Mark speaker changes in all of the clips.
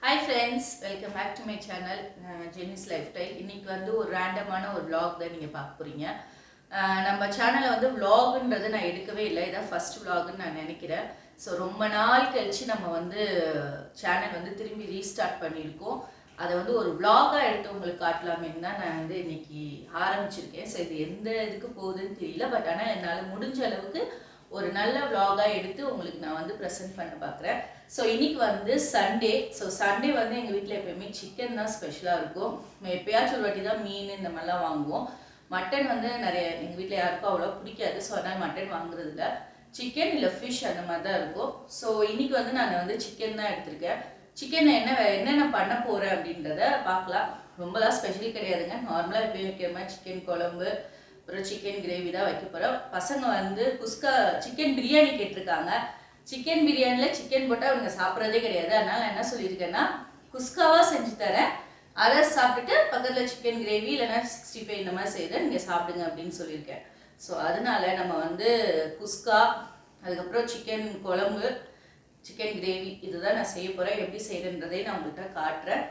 Speaker 1: Hi friends, welcome back to my channel Jenny's Lifestyle. இன்னைக்கு வந்து ஒரு ரேண்டமான ஒரு vlog தான் நீங்க பார்க்க போறீங்க. நம்ம சேனல்ல வந்து vlogன்றது நான் எடுக்கவே இல்லை. இதான் ஃபர்ஸ்ட் vlogன்னு நான் நினைக்கிறேன். ஸோ ரொம்ப நாள் கழிச்சு நம்ம வந்து சேனல் வந்து திரும்பி ரீஸ்டார்ட் பண்ணியிருக்கோம். அதை வந்து ஒரு vlog-ஆ எடுத்து உங்களுக்கு காட்டலாமேன்னு தான் நான் வந்து இன்னைக்கு ஆரம்பிச்சிருக்கேன். ஸோ இது எந்த இதுக்கு போகுதுன்னு தெரியல. பட் ஆனால் என்னால் முடிஞ்ச அளவுக்கு ஒரு நல்ல vlog-ஆ எடுத்து உங்களுக்கு நான் வந்து ப்ரெசென்ட் பண்ண பார்க்குறேன். ஸோ இன்னைக்கு வந்து சண்டே. ஸோ சண்டே வந்து எங்கள் வீட்டில் எப்பயுமே சிக்கன் தான் ஸ்பெஷலாக இருக்கும். எப்பயாச்சும் ஒரு வாட்டி தான் மீன் இந்த மாதிரிலாம் வாங்குவோம். மட்டன் வந்து நிறைய எங்கள் வீட்டில் யாருக்கும் அவ்வளோ பிடிக்காது. ஸோ அதனால் மட்டன் வாங்குறது இல்லை. சிக்கன் இல்லை ஃபிஷ் அந்த மாதிரி தான் இருக்கும். ஸோ இன்னைக்கு வந்து நான் வந்து சிக்கன் தான் எடுத்திருக்கேன். சிக்கனில் என்னென்ன பண்ண போகிறேன் அப்படின்றத பார்க்கலாம். ரொம்பலாம் ஸ்பெஷல் கிடையாதுங்க. நார்மலாக எப்பயும் வைக்கிற மாதிரி சிக்கன் குழம்பு அப்புறம் சிக்கன் கிரேவி தான் வைக்க போகிறோம். பசங்க வந்து குஸ்கா சிக்கன் பிரியாணி கேட்டிருக்காங்க. சிக்கன் பிரியாணியில் சிக்கன் போட்டால் அவங்க சாப்பிட்றதே கிடையாது. அதனால் என்ன சொல்லியிருக்கேன்னா குஸ்காவாக செஞ்சு தரேன், அதை சாப்பிட்டுட்டு பக்கத்தில் சிக்கன் கிரேவி இல்லைன்னா 65 இந்த மாதிரி செய்கிறேன், நீங்கள் சாப்பிடுங்க அப்படின்னு சொல்லியிருக்கேன். ஸோ அதனால நம்ம வந்து குஸ்கா அதுக்கப்புறம் சிக்கன் குழம்பு சிக்கன் கிரேவி இதுதான் நான் செய்ய போகிறேன். எப்படி செய்கிறேன்றதை நான் உங்கள்கிட்ட காட்டுறேன்.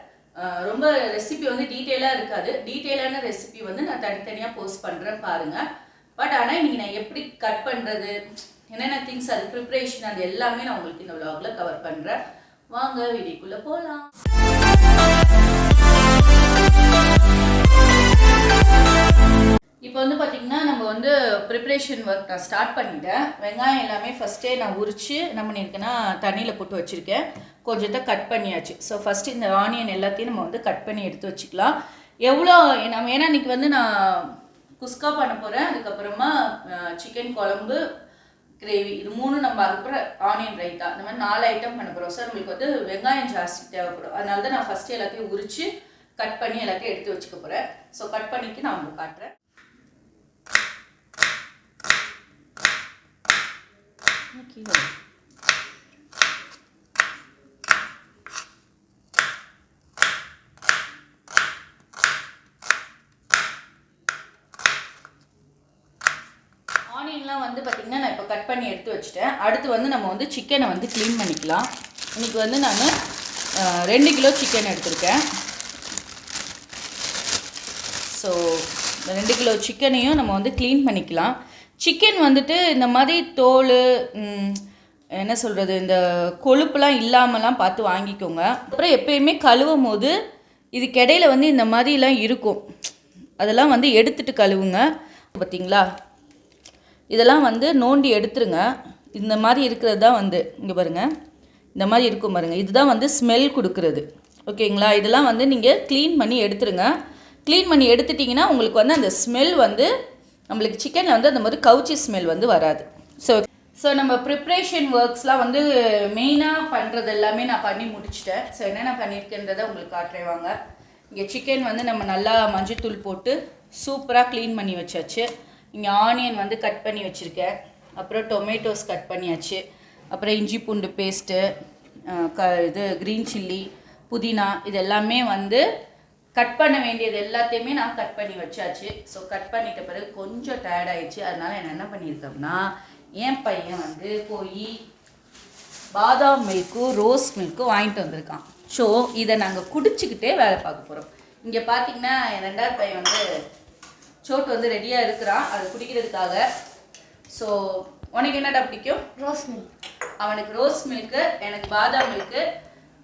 Speaker 1: ரொம்ப ரெசிபி வந்து டீட்டெயிலாக இருக்காது. டீட்டெயிலான ரெசிபி வந்து நான் தனித்தனியாக போஸ்ட் பண்ணுறேன் பாருங்கள். பட் ஆனால் இன்றைக்கி நான் எப்படி கட் பண்ணுறது, என்னென்ன திங்ஸ் அது ப்ரிப்ரேஷன் அது எல்லாமே நான் உங்களுக்கு இந்த vlogல கவர் பண்ணுறேன். வாங்க வீடியோக்குள்ளே போகலாம். இப்போ வந்து பார்த்திங்கன்னா நம்ம வந்து ப்ரிப்ரேஷன் ஒர்க் நான் ஸ்டார்ட் பண்ணிட்டேன். வெங்காயம் எல்லாமே ஃபஸ்ட்டே நான் உரித்து என்ன பண்ணியிருக்கேன்னா தண்ணியில் போட்டு வச்சுருக்கேன். கொஞ்சத்தை கட் பண்ணியாச்சு. ஸோ ஃபஸ்ட்டு இந்த ஆனியன் எல்லாத்தையும் நம்ம வந்து கட் பண்ணி எடுத்து வச்சுக்கலாம். எவ்வளோ நம்ம ஏன்னா இன்றைக்கி வந்து நான் குஸ்கா பண்ண போகிறேன், அதுக்கப்புறமா சிக்கன் குழம்பு கிரேவி இது மூணு நம்ம அதுக்கப்புறம் ஆனியன் ரைத்தா இந்த மாதிரி 4 ஐட்டம் பண்ண போகிறோம். சார் நம்மளுக்கு வந்து வெங்காயம் ஜாஸ்தி தேவைப்படும். அதனால தான் நான் ஃபஸ்ட்டு எல்லாத்தையும் உரித்து கட் பண்ணி எல்லாத்தையும் எடுத்து வச்சுக்க போகிறேன். ஸோ கட் பண்ணிவிட்டு நான் உங்களுக்கு காட்டுறேன். ஆனியன்லாம் வந்து பார்த்திங்கன்னா நான் இப்போ கட் பண்ணி எடுத்து வச்சுட்டேன். அடுத்து வந்து நம்ம வந்து சிக்கனை வந்து க்ளீன் பண்ணிக்கலாம். இன்றைக்கி வந்து நான் 2 கிலோ சிக்கன் எடுத்திருக்கேன். ஸோ 2 கிலோ சிக்கனையும் நம்ம வந்து க்ளீன் பண்ணிக்கலாம். சிக்கன் வந்துட்டு இந்த மாதிரி தோல் என்ன சொல்கிறது இந்த கொழுப்புலாம் இல்லாமலாம் பார்த்து வாங்கிக்கோங்க. அப்புறம் எப்பயுமே கழுவும் போது இதுக்கிடையில வந்து இந்த மாதிரிலாம் இருக்கும், அதெல்லாம் வந்து எடுத்துட்டு கழுவுங்க. பார்த்திங்களா, இதெல்லாம் வந்து நோண்டி எடுத்துருங்க. இந்த மாதிரி இருக்கிறது தான் வந்து இங்கே பாருங்கள், இந்த மாதிரி இருக்கும் பாருங்கள், இதுதான் வந்து ஸ்மெல் கொடுக்குறது. ஓகேங்களா, இதெல்லாம் வந்து நீங்கள் க்ளீன் பண்ணி எடுத்துருங்க. க்ளீன் பண்ணி எடுத்துட்டிங்கன்னா உங்களுக்கு வந்து அந்த ஸ்மெல் வந்து நம்மளுக்கு சிக்கனில் வந்து அந்த மாதிரி கவுச்சி ஸ்மெல் வந்து வராது. ஸோ நம்ம ப்ரிப்ரேஷன் ஒர்க்ஸ்லாம் வந்து மெயினாக பண்ணுறது எல்லாமே நான் பண்ணி முடிச்சிட்டேன். ஸோ என்னென்ன பண்ணியிருக்கேன்றதை உங்களுக்கு காட்டுறேன் வாங்க. இங்கே சிக்கன் வந்து நம்ம நல்லா மஞ்சள்தூள் போட்டு சூப்பராக க்ளீன் பண்ணி வச்சாச்சு. இங்கே ஆனியன் வந்து கட் பண்ணி வச்சுருக்கேன். அப்புறம் டொமேட்டோஸ் கட் பண்ணியாச்சு. அப்புறம் இஞ்சி பூண்டு பேஸ்ட்டு, இது க்ரீன் சில்லி, புதினா, இது எல்லாமே வந்து கட் பண்ண வேண்டியது எல்லாத்தையுமே நான் கட் பண்ணி வச்சாச்சு. ஸோ கட் பண்ணிட்ட பிறகு கொஞ்சம் டயர்ட் ஆயிடுச்சு. அதனால் நான் என்ன பண்ணியிருக்கேன்னா என் பையன் வந்து போய் பாதாம் மில்க்கும் ரோஸ் மில்க்கும் வாங்கிட்டு வந்திருக்கான். ஸோ இதை நாங்கள் குடிச்சிக்கிட்டே வேலை பார்க்க போகிறோம். இங்கே பார்த்தீங்கன்னா என் 2வது பையன் வந்து சோட்டு வந்து ரெடியாக இருக்கிறான் அது குடிக்கிறதுக்காக. ஸோ உனக்கு என்னடா பிடிக்கும்?
Speaker 2: Rose milk.
Speaker 1: அவனுக்கு ரோஸ் மில்க்கு, எனக்கு பாதாம் மில்க்கு.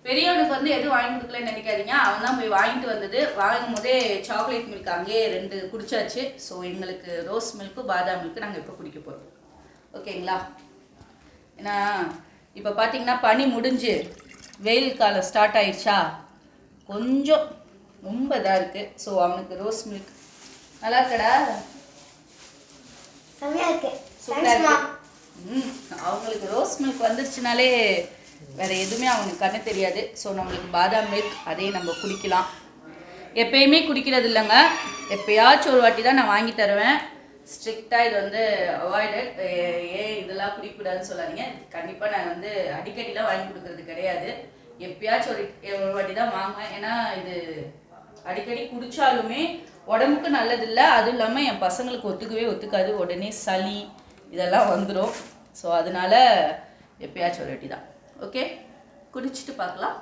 Speaker 1: பெரியவனுக்கு வந்து எதுவும் வாங்கி கொடுக்கலன்னு நினைக்காதீங்க, அவன் தான் போய் வாங்கிட்டு வந்தது. வாங்கும் போதே சாக்லேட் மில்க் அங்கேயே 2 குடிச்சாச்சு. ஸோ எங்களுக்கு ரோஸ் மில்க்கு பாதாம் மில்க்கு நாங்கள் இப்போ குடிக்க போகிறோம். ஓகேங்களா, ஏன்னா இப்போ பார்த்தீங்கன்னா பனி முடிஞ்சு வெயில் காலம் ஸ்டார்ட் ஆயிடுச்சா, கொஞ்சம் ரொம்ப இதாக இருக்குது. ஸோ அவனுக்கு ரோஸ் மில்க் நல்லா இருக்கடா, அவங்களுக்கு ரோஸ் மில்க் வந்துருச்சுனாலே வேறு எதுவுமே அவனுக்கு கண்ணு தெரியாது. ஸோ நம்மளுக்கு பாதாம் மில்க் அதையும் நம்ம குடிக்கலாம். எப்பயுமே குடிக்கிறது இல்லைங்க, எப்பயாச்சும் ஒரு வாட்டி தான் நான் வாங்கி தருவேன். ஸ்ட்ரிக்டாக இது வந்து அவாய்டட். ஏன் இதெல்லாம் குடிக்கூடாதுன்னு சொல்லாதீங்க. கண்டிப்பாக நான் வந்து அடிக்கடிலாம் வாங்கி கொடுக்கறது கிடையாது. எப்பயாச்சும் ஒரு வாட்டி தான் வாங்குவேன். ஏன்னா இது அடிக்கடி குடித்தாலுமே உடம்புக்கு நல்லதில்லை. அதுவும் இல்லாமல் என் பசங்களுக்கு ஒத்துக்காது. உடனே சளி இதெல்லாம் வந்துடும். ஸோ அதனால் எப்பயாச்சும் ஒரு வாட்டி தான். ஓகே, குடிச்சிட்டு பார்க்கலாம்.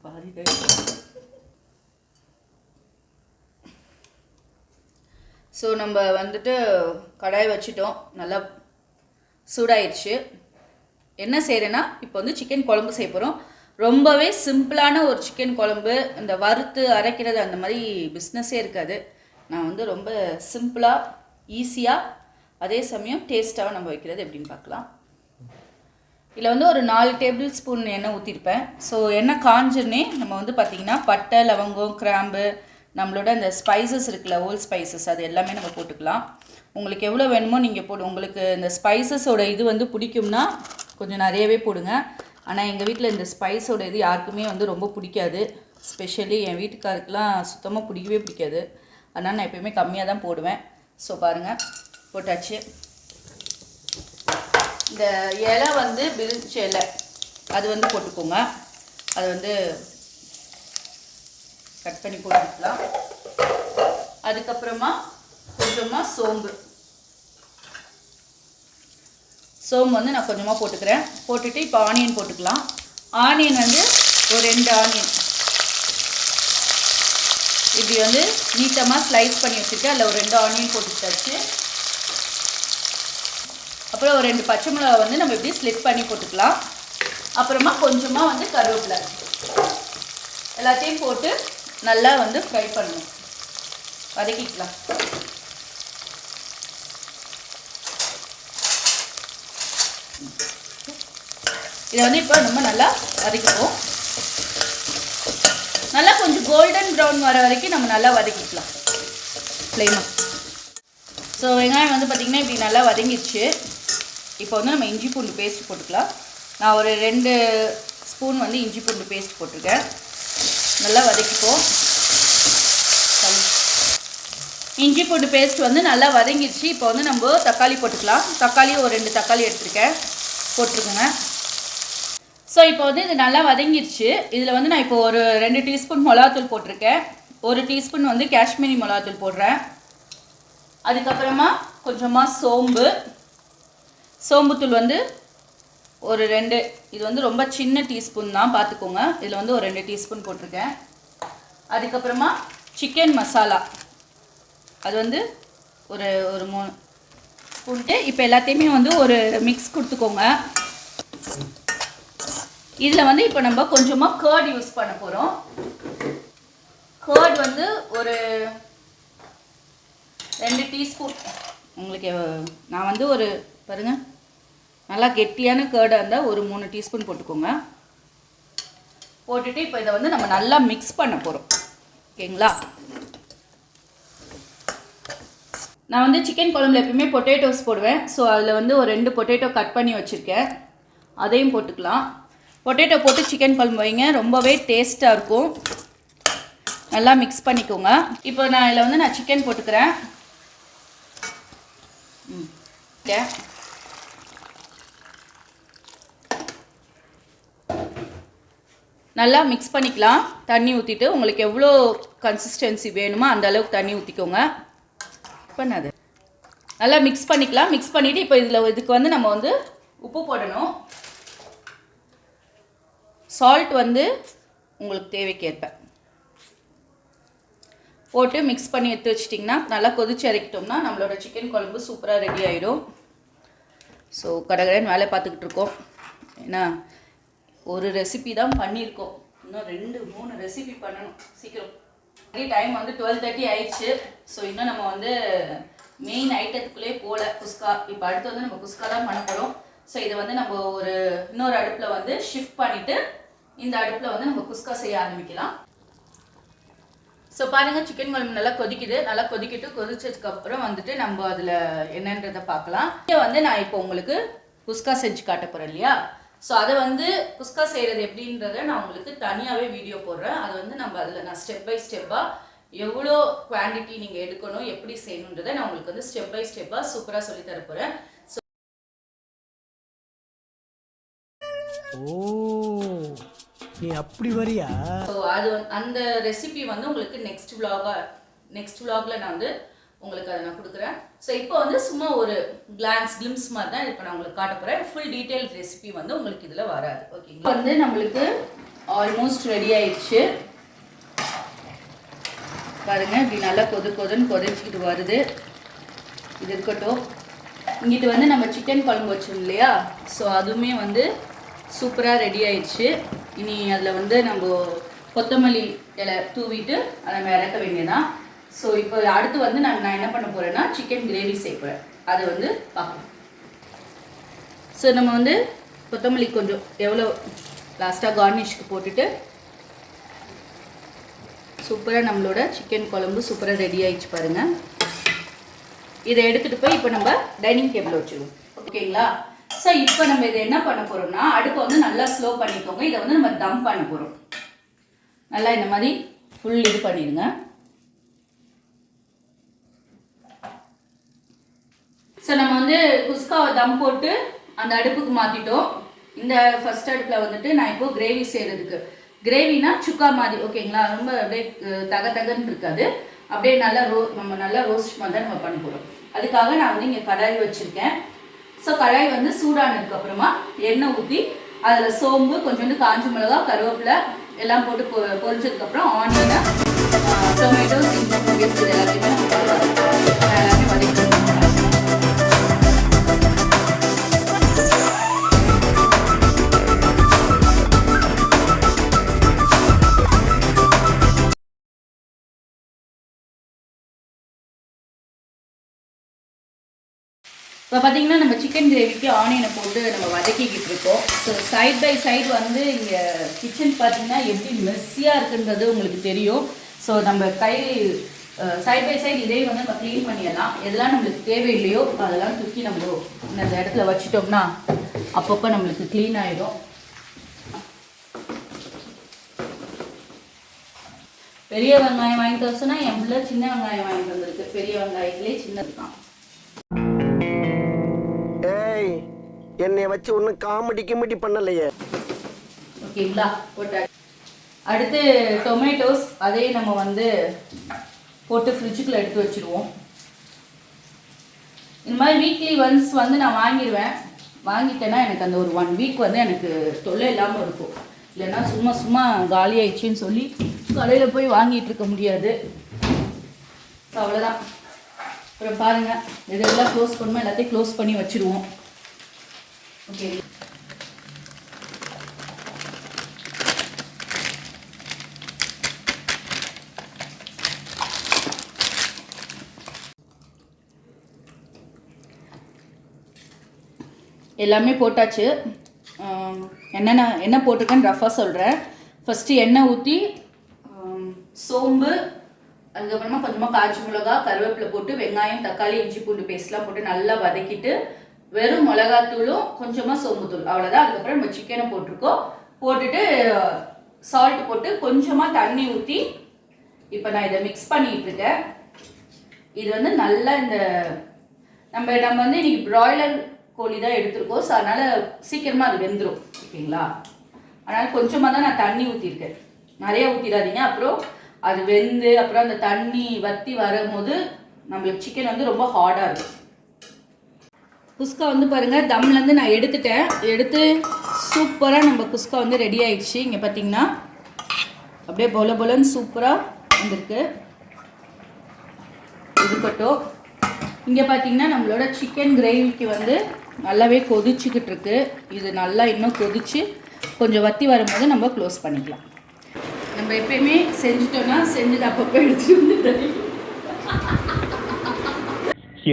Speaker 1: பாதி. ஸோ நம்ம வந்துட்டு கடாய் வச்சுட்டோம், நல்லா சூடாயிடுச்சு. என்ன செய்கிறேன்னா இப்போ வந்து சிக்கன் குழம்பு செய்ய போகிறோம். ரொம்பவே சிம்பிளான ஒரு சிக்கன் குழம்பு. இந்த வறுத்து அரைக்கிறது அந்த மாதிரி பிஸ்னஸே இருக்காது. நான் வந்து ரொம்ப சிம்பிளாக ஈஸியாக அதே சமயம் டேஸ்ட்டாக நம்ம வைக்கிறது எப்படின்னு பார்க்கலாம். இதில் வந்து ஒரு 4 டேபிள் ஸ்பூன் எண்ணெய் ஊற்றிருப்பேன். ஸோ எண்ணெய் காஞ்சோடனே நம்ம வந்து பார்த்திங்கன்னா பட்டை, லவங்கம், கிராம்பு, நம்மளோட இந்த ஸ்பைசஸ் இருக்குல்ல, ஹோல் ஸ்பைசஸ், அது எல்லாமே நம்ம போட்டுக்கலாம். உங்களுக்கு எவ்வளோ வேணுமோ நீங்கள் போடு. உங்களுக்கு இந்த ஸ்பைசஸோட இது வந்து பிடிக்கும்னா கொஞ்சம் நிறையவே போடுங்க. ஆனால் எங்கள் வீட்டில் இந்த ஸ்பைஸோட இது யாருக்குமே வந்து ரொம்ப பிடிக்காது. ஸ்பெஷலி என் வீட்டுக்காருக்கெலாம் சுத்தமாக பிடிக்கவே பிடிக்காது. அதனால் நான் எப்போயுமே கம்மியாக தான் போடுவேன். ஸோ பாருங்கள், போட்டாச்சு. இந்த இலை வந்து பிரிஞ்சி இலை அது வந்து போட்டுக்கோங்க. அது வந்து கட் பண்ணி போட்டுக்கலாம். அதுக்கப்புறமா கொஞ்சமாக சோம்பு வந்து நான் கொஞ்சமாக போட்டுக்கிறேன். போட்டுட்டு இப்போ ஆனியன் போட்டுக்கலாம். ஆனியன் வந்து ஒரு 2 ஆனியன் இப்படி வந்து நீட்டமாக ஸ்லைஸ் பண்ணி வச்சுருக்கேன். அதில் ஒரு 2 ஆனியன் போட்டுக்கிட்டாச்சு. அப்புறம் ஒரு 2 பச்சை மிளகா வந்து நம்ம இப்படி ஸ்லிப் பண்ணி போட்டுக்கலாம். அப்புறமா கொஞ்சமாக வந்து கருவேப்பிலை எல்லாத்தையும் போட்டு நல்லா வந்து ஃப்ரை பண்ணணும், வதக்கிக்கலாம். இதை வந்து இப்போ நம்ம நல்லா வதக்கிப்போம். நல்லா கொஞ்சம் கோல்டன் ப்ரௌன் வர வரைக்கும் நம்ம நல்லா வதக்கிக்கலாம் ஃப்ளேமாக. ஸோ வெங்காயம் வந்து பார்த்திங்கன்னா இப்படி நல்லா வதங்கிடுச்சு. இப்போ வந்து நம்ம இஞ்சி பூண்டு பேஸ்ட் போட்டுக்கலாம். நான் ஒரு 2 ஸ்பூன் வந்து இஞ்சி பூண்டு பேஸ்ட் போட்டிருக்கேன். நல்லா வதக்கிப்போம். இஞ்சி பூண்டு பேஸ்ட் வந்து நல்லா வதங்கிடுச்சு. இப்போ வந்து நம்ம தக்காளி போட்டுக்கலாம். தக்காளி ஒரு 2 தக்காளி எடுத்துருக்கேன், போட்டிருக்கேங்க. ஸோ இப்போ வந்து இது நல்லா வதங்கிடுச்சு. இதில் வந்து நான் இப்போ ஒரு 2 டீஸ்பூன் மிளகாத்தூள் போட்டிருக்கேன். 1 டீஸ்பூன் வந்து காஷ்மீரி மிளகாத்தூள் போடுறேன். அதுக்கப்புறமா கொஞ்சமாக சோம்புத்தூள் வந்து ஒரு 2, இது வந்து ரொம்ப சின்ன டீஸ்பூன் தான், பார்த்துக்கோங்க. இதில் வந்து ஒரு 2 டீஸ்பூன் போட்டிருக்கேன். அதுக்கப்புறமா சிக்கன் மசாலா அது வந்து ஒரு 3 ஸ்பூன்ட்டு. இப்போ எல்லாத்தையுமே வந்து ஒரு மிக்ஸ் கொடுத்துக்கோங்க. இதில் வந்து இப்போ நம்ம கொஞ்சமாக கர்ட் யூஸ் பண்ண போகிறோம். கர்ட் வந்து ஒரு 2 டீஸ்பூன். உங்களுக்கு நான் வந்து ஒரு பாருங்கள், நல்லா கெட்டியான கர்டாக இருந்தால் ஒரு 3 டீஸ்பூன் போட்டுக்கோங்க. போட்டுட்டு இப்போ இதை வந்து நம்ம நல்லா மிக்ஸ் பண்ண போகிறோம். ஓகேங்களா? நான் வந்து சிக்கன் குழம்புல எப்பயுமே பொட்டேட்டோஸ் போடுவேன். ஸோ அதில் வந்து ஒரு 2 பொட்டேட்டோ கட் பண்ணி வச்சுருக்கேன், அதையும் போட்டுக்கலாம். பொட்டேட்டோ போட்டு சிக்கன் குழம்பு வைங்க, ரொம்பவே டேஸ்ட்டாக இருக்கும். நல்லா மிக்ஸ் பண்ணிக்கோங்க. இப்போ நான் இதில் வந்து நான் சிக்கன் போட்டுக்கிறேன். நல்லா மிக்ஸ் பண்ணிக்கலாம். தண்ணி ஊற்றிட்டு உங்களுக்கு எவ்வளோ கன்சிஸ்டன்சி வேணுமோ அந்த அளவுக்கு தண்ணி ஊற்றிக்கோங்க. பண்ணாது நல்லா மிக்ஸ் பண்ணிக்கலாம். மிக்ஸ் பண்ணிவிட்டு இப்போ இதுக்கு வந்து நம்ம வந்து உப்பு போடணும். சால்ட் வந்து உங்களுக்கு தேவைக்கேற்ப போட்டு மிக்ஸ் பண்ணி எடுத்து வச்சிட்டிங்கன்னா நல்லா கொதிச்சு இறக்கிட்டோம்னா நம்மளோட சிக்கன் குழம்பு சூப்பராக ரெடி ஆகிடும். ஸோ கடகடன்னு வேலை பார்த்துக்கிட்டு இருக்கோம். ஏன்னா ஒரு ரெசிபி தான் பண்ணியிருக்கோம், இன்னும் 2-3 ரெசிபி பண்ணணும் சீக்கிரம். டைம் வந்து 12:30 ஆயிடுச்சு. ஸோ இன்னும் நம்ம வந்து மெயின் ஐட்டத்துக்குள்ளே போகல, குஸ்கா. இப்போ அடுத்து வந்து நம்ம குஸ்கா தான் பண்ண போகிறோம். ஸோ இதை வந்து நம்ம இன்னொரு அடுப்பில் வந்து ஷிஃப்ட் பண்ணிவிட்டு இந்த அடுப்பில் வந்து நம்ம குஸ்கா செய்ய ஆரம்பிக்கலாம். ஸோ பாருங்கள், சிக்கன் குழம்பு நல்லா கொதிக்குது. நல்லா கொதிச்சதுக்கப்புறம் வந்துட்டு நம்ம அதில் என்னன்றதை பார்க்கலாம். இங்கே வந்து நான் இப்போ உங்களுக்கு குஸ்கா செஞ்சு காட்ட போகிறேன் இல்லையா? ஸோ அதை வந்து குஸ்கா செய்கிறது எப்படின்றத நான் உங்களுக்கு தனியாகவே வீடியோ போடுறேன். அது வந்து நம்ம அதில் நான் ஸ்டெப் பை ஸ்டெப்பாக எவ்வளோ குவான்டிட்டி நீங்கள் எடுக்கணும், எப்படி செய்யணுன்றதை நான் உங்களுக்கு வந்து ஸ்டெப் பை ஸ்டெப்பாக சூப்பராக சொல்லி தர போகிறேன்.
Speaker 2: ஓ, நீ அப்படி வரியா?
Speaker 1: ஸோ அது அந்த ரெசிபி வந்து உங்களுக்கு நெக்ஸ்ட் vlogல நான் வந்து உங்களுக்கு அதை நான் கொடுக்குறேன். ஸோ இப்போ வந்து சும்மா ஒரு கிளிம்ஸ் மாதிரி தான் இப்போ நான் உங்களுக்கு காட்ட போகிறேன். ஃபுல் டீட்டெயில் ரெசிபி வந்து உங்களுக்கு இதில் வராது. ஓகேங்களா? வந்து நம்மளுக்கு ஆல்மோஸ்ட் ரெடி ஆயிடுச்சு பாருங்க. இப்படி நல்லா கொதுன்னு கொதிச்சுக்கிட்டு வருது. இது இருக்கட்டும். இங்கிட்டு வந்து நம்ம சிக்கன் குழம்பு வச்சோம் இல்லையா, ஸோ அதுவுமே வந்து சூப்பராக ரெடி ஆயிடுச்சு. இனி அதில் வந்து நம்ம கொத்தமல்லி இலை தூவிட்டு அதை நம்ம இறக்க வேண்டியதான். ஸோ இப்போ அடுத்து வந்து நான் என்ன பண்ண போகிறேன்னா சிக்கன் கிரேவி செய்யப்போகிறேன். அதை வந்து பார்க்கலாம். ஸோ நம்ம வந்து கொத்தமல்லி கொஞ்சம் எவ்வளோ லாஸ்ட்டாக கார்னிஷ்க்கு போட்டுட்டு சூப்பராக நம்மளோட சிக்கன் குழம்பு சூப்பராக ரெடி ஆகிடுச்சு பாருங்கள். இதை எடுத்துகிட்டு போய் இப்போ நம்ம டைனிங் டேபிள் வச்சுருவோம். ஓகேங்களா? ஸோ இப்போ நம்ம இதை என்ன பண்ண போகிறோம்னா அடுப்பை வந்து நல்லா ஸ்லோ பண்ணிக்கோங்க. இதை வந்து நம்ம தம் பண்ண போகிறோம். நல்லா இந்த மாதிரி ஃபுல் இது பண்ணிடுங்க. ஸோ நம்ம வந்து குஸ்காவை தம் போட்டு அந்த அடுப்புக்கு மாற்றிட்டோம். இந்த ஃபர்ஸ்ட் அடுப்பில் வந்துட்டு நான் இப்போ கிரேவி செய்கிறதுக்கு, கிரேவினா சுக்கா மாதிரி, ஓகேங்களா? ரொம்ப அப்படியே தகன்னு இருக்காது, அப்படியே நல்லா நம்ம நல்லா ரோஸ்ட் மாதிரி தான் நம்ம பண்ண போகிறோம். அதுக்காக நான் வந்து இங்கே கடாய் வச்சுருக்கேன். ஸோ கடாய் வந்து சூடானதுக்கப்புறமா எண்ணெய் ஊற்றி அதில் சோம்பு, கொஞ்சோண்டு காஞ்ச மிளகா, கருவேப்பிலை எல்லாம் போட்டு பொரிச்சதுக்கப்புறம் ஆனியனை, டொமேட்டோஸ், இஞ்சி எல்லாத்தையுமே எல்லாமே வதக்கி இப்போ பார்த்தீங்கன்னா நம்ம சிக்கன் கிரேவிக்கு ஆனியனை போட்டு நம்ம வதக்கிக்கிட்டு இருக்கோம். ஸோ சைட் பை சைடு வந்து இங்கே கிச்சன் பார்த்தீங்கன்னா எப்படி மெஸ்ஸியாக இருக்குன்றது உங்களுக்கு தெரியும். ஸோ நம்ம சைட் பை சைடு இதே வந்து நம்ம க்ளீன் பண்ணிடலாம். எதெல்லாம் நம்மளுக்கு தேவையில்லையோ அதெல்லாம் தூக்கி நம்ம இந்த இடத்துல வச்சுட்டோம்னா அப்பப்போ நம்மளுக்கு க்ளீன் ஆகிடும். பெரிய வெங்காயம் வாங்கிட்டு வர சொன்னால் என் பிள்ளை சின்ன வெங்காயம் வாங்கிட்டு வந்திருக்கு. பெரிய வெங்காயத்திலே சின்னது தான்.
Speaker 3: என்னைய வச்சு ஒன்றும் காமெடி பண்ணலையே.
Speaker 1: ஓகேங்களா? போட்டா அடுத்து டொமேட்டோஸ் அதே நம்ம வந்து போட்டு ஃப்ரிட்ஜுக்குள்ளே எடுத்து வச்சுருவோம். இந்த மாதிரி வீக்லி ஒன்ஸ் வந்து நான் வாங்கிட்டேன்னா எனக்கு அந்த ஒரு 1 வீக் வந்து எனக்கு தொல்லை இல்லாமல் இருக்கும். இல்லைன்னா சும்மா காலி ஆயிடுச்சின்னு சொல்லி கடையில் போய் வாங்கிட்டு இருக்க முடியாது. அவ்வளோதான். அப்புறம் பாருங்கள், இதெல்லாம் க்ளோஸ் பண்ணுவோம். எல்லாத்தையும் க்ளோஸ் பண்ணி வச்சுருவோம். ஓகே. எல்லாமே போட்டாச்சு. என்ன போட்டிருக்கேன்னு ரஃபாக சொல்கிறேன். ஃபஸ்ட்டு எண்ணெய் ஊற்றி சோம்பு, அதுக்கப்புறமா கொஞ்சமாக காய்ச்சி மிளகா, கருவேப்பிலை போட்டு வெங்காயம், தக்காளி, இஞ்சி பூண்டு பேஸ்ட்லாம் போட்டு நல்லா வதக்கிட்டு வெறும் மிளகாத்தூளும் கொஞ்சமாக சோம்புத்தூள், அவ்வளோதான். அதுக்கப்புறம் நம்ம சிக்கனை போட்டுட்டு சால்ட் போட்டு கொஞ்சமாக தண்ணி ஊற்றி இப்போ நான் இதை மிக்ஸ் பண்ணிகிட்டு இருக்கேன். இது வந்து நல்லா இந்த நம்ம வந்து இன்னைக்கு பிராய்லர் கோழி தான் எடுத்துருக்கோம். ஸோ அதனால் சீக்கிரமாக அது வெந்துடும். ஓகேங்களா? அதனால் கொஞ்சமாக தான் நான் தண்ணி ஊற்றிருக்கேன். நிறைய ஊற்றிடாதீங்க. அப்புறம் அது வெந்து அப்புறம் அந்த தண்ணி வற்றி வரும்போது நம்மளுக்கு சிக்கன் வந்து ரொம்ப ஹார்டாக இருக்கும். குஸ்கா வந்து பாருங்கள், தம்லேருந்து நான் எடுத்து சூப்பராக நம்ம குஸ்கா வந்து ரெடி ஆயிடுச்சு. இங்கே பார்த்தீங்கன்னா அப்படியே பொலன்னு சூப்பராக வந்திருக்கு. இருக்கட்டும். இங்கே பார்த்தீங்கன்னா நம்மளோட சிக்கன் கிரேவிக்கு வந்து நல்லாவே கொதிச்சுக்கிட்டு இருக்கு. இது நல்லா இன்னும் கொதிச்சு கொஞ்சம் வற்றி வரும்போது நம்ம க்ளோஸ் பண்ணிக்கலாம். நம்ம எப்பயுமே செஞ்சுட்டோம்னா செஞ்சது அப்பப்போ எடுத்துட்டு வந்து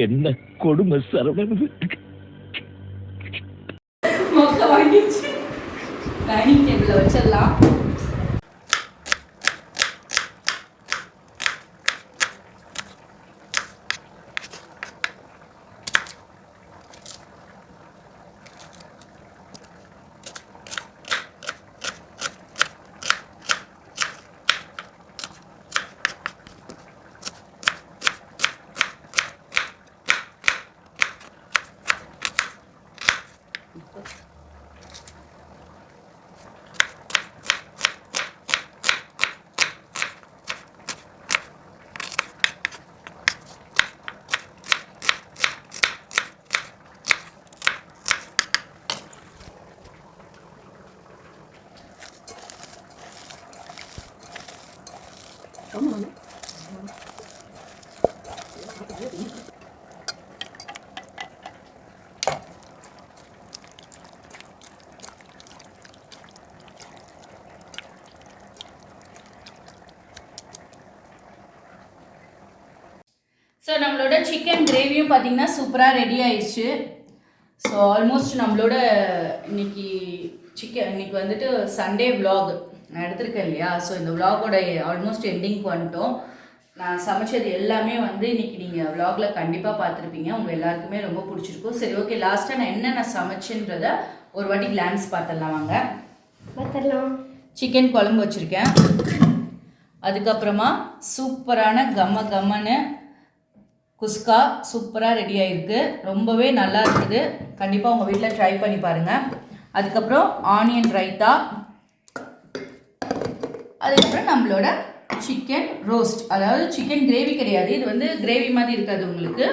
Speaker 2: என்ன கொடுமை சரவணன்.
Speaker 1: மொக்க வாங்கிடுச்சு. டைனிங் டேபிளில் வச்சிடலாம். ஸோ நம்மளோட சிக்கன் கிரேவியும் பார்த்தீங்கன்னா சூப்பராக ரெடி ஆயிடுச்சு. ஸோ ஆல்மோஸ்ட் நம்மளோட இன்னைக்கு வந்துட்டு சண்டே விலாக் நான் எடுத்திருக்கேன் இல்லையா. ஸோ இந்த விலாகோட ஆல்மோஸ்ட் எண்டிங்க்கு வந்துட்டோம். நான் சமைச்சது எல்லாமே வந்து இன்னைக்கு நீங்கள் விலாகில் கண்டிப்பாக பார்த்துருப்பீங்க. உங்கள் எல்லாருக்குமே ரொம்ப பிடிச்சிருக்கும். சரி, ஓகே, லாஸ்ட்டாக நான் என்னென்ன சமைச்சேன்றத ஒரு வாட்டி கிளான்ஸ் பார்த்துடலாம் வாங்க. சிக்கன் குழம்பு வச்சுருக்கேன். அதுக்கப்புறமா சூப்பரான கம்மன்னு குஸ்கா சூப்பராக ரெடி ஆகிருக்கு. ரொம்பவே நல்லா இருக்குது. கண்டிப்பாக உங்கள் வீட்டில் ட்ரை பண்ணி பாருங்கள். அதுக்கப்புறம் ஆனியன் ரைத்தா, அதுக்கப்புறம் நம்மளோட சிக்கன் ரோஸ்ட். அதாவது சிக்கன் கிரேவி கிடையாது, இது வந்து கிரேவி மாதிரி இருக்காது, உங்களுக்கு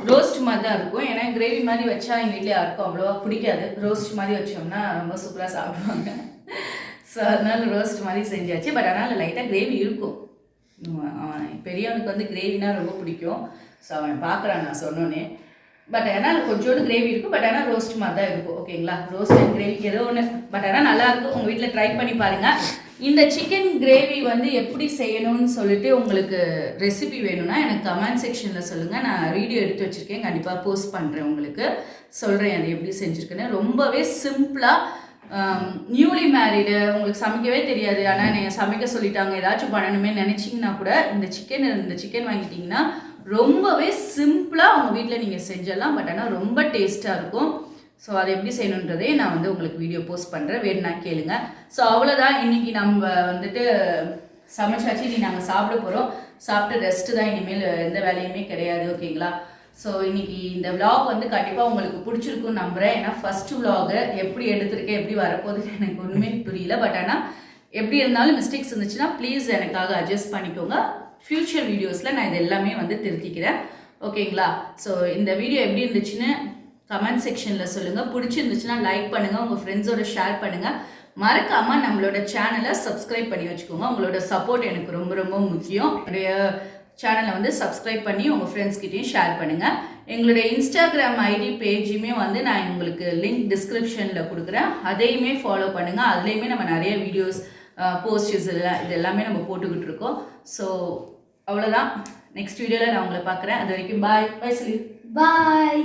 Speaker 1: ரோஸ்ட் மாதிரி தான் இருக்கும். ஏன்னா கிரேவி மாதிரி வச்சா எங்கள் வீட்டில் யாருக்கும் அவ்வளோவா பிடிக்காது. ரோஸ்ட் மாதிரி வச்சோம்னா ரொம்ப சூப்பராக சாப்பிடுவாங்க. ஸோ அதனால ரோஸ்ட் மாதிரி செஞ்சாச்சு. பட் அதனால் லைட்டாக கிரேவி இருக்கும். பெரியவனுக்கு வந்து கிரேவினா ரொம்ப பிடிக்கும். ஸோ அவன் பார்க்குறான் நான் சொன்னோன்னே. பட் ஆனால் கொஞ்சோண்டு கிரேவி இருக்கும். பட் ஆனால் ரோஸ்ட் மாதிரி தான் இருக்கும். ஓகேங்களா, ரோஸ்ட் அண்ட் கிரேவிக்கு ஏதோ ஒன்று. பட் ஆனால் நல்லாயிருக்கும். உங்கள் வீட்டில் ட்ரை பண்ணி பாருங்கள். இந்த சிக்கன் கிரேவி வந்து எப்படி செய்யணும்னு சொல்லிட்டு உங்களுக்கு ரெசிபி வேணும்னா எனக்கு கமெண்ட் செக்ஷனில் சொல்லுங்கள். நான் வீடியோ எடுத்து வச்சுருக்கேன், கண்டிப்பாக போஸ்ட் பண்ணுறேன். உங்களுக்கு சொல்கிறேன் அது எப்படி செஞ்சுருக்குன்னு. ரொம்பவே சிம்பிளாக, நியூலி மேரிடு, உங்களுக்கு சமைக்கவே தெரியாது, ஆனால் நீங்கள் சமைக்க சொல்லிட்டாங்க, ஏதாச்சும் பண்ணணுமே நினச்சிங்கன்னா கூட இந்த சிக்கன் வாங்கிட்டிங்கன்னா ரொம்பவே சிம்பிளாக உங்கள் வீட்டில் நீங்கள் செஞ்சிடலாம். பட் ஆனால் ரொம்ப டேஸ்ட்டாக இருக்கும். ஸோ அதை எப்படி செய்யணுன்றதே நான் வந்து உங்களுக்கு வீடியோ போஸ்ட் பண்ணுறேன், வேணும்னா கேளுங்க. ஸோ அவ்வளோதான், இன்றைக்கி நம்ம வந்துட்டு சமைச்சாச்சு. இனி நாங்கள் சாப்பிட போகிறோம். சாப்பிட்டு ரெஸ்ட்டு தான், இனிமேல் எந்த வேலையுமே கிடையாது. ஓகேங்களா. ஸோ இன்றைக்கி இந்த விலாக் வந்து கண்டிப்பாக உங்களுக்கு பிடிச்சிருக்குன்னு நம்புகிறேன். ஏன்னா ஃபஸ்ட்டு விலாகு எப்படி எடுத்திருக்கேன், எப்படி வரப்போகுதுன்னு எனக்கு ஒன்றுமே புரியல. பட் ஆனால் எப்படி இருந்தாலும் மிஸ்டேக்ஸ் இருந்துச்சுன்னா ப்ளீஸ் எனக்காக அட்ஜஸ்ட் பண்ணிக்கோங்க. ஃப்யூச்சர் வீடியோஸில் நான் இது எல்லாமே வந்து திருத்திக்கிறேன். ஓகேங்களா. ஸோ இந்த வீடியோ எப்படி இருந்துச்சுன்னு கமெண்ட் செக்ஷனில் சொல்லுங்கள். பிடிச்சிருந்துச்சுன்னா லைக் பண்ணுங்கள், உங்கள் ஃப்ரெண்ட்ஸோட ஷேர் பண்ணுங்கள். மறக்காமல் நம்மளோட சேனலை சப்ஸ்கிரைப் பண்ணி வச்சுக்கோங்க. உங்களோட சப்போர்ட் எனக்கு ரொம்ப ரொம்ப முக்கியம். என்னுடைய சேனலை வந்து சப்ஸ்கிரைப் பண்ணி உங்கள் ஃப்ரெண்ட்ஸ்கிட்டையும் ஷேர் பண்ணுங்கள். எங்களுடைய இன்ஸ்டாகிராம் ஐடி பேஜுமே வந்து நான் உங்களுக்கு லிங்க் டிஸ்கிரிப்ஷனில் கொடுக்குறேன். அதையுமே ஃபாலோ பண்ணுங்கள். அதுலேயுமே நம்ம நிறைய வீடியோஸ், போஸ்டர்ஸ் இது எல்லாமே நம்ம போட்டுக்கிட்டு இருக்கோம். ஸோ அவ்வளோதான். நெக்ஸ்ட் வீடியோவில் நான் உங்களை பார்க்குறேன். அது வரைக்கும் பாய். சொல்லி பாய்.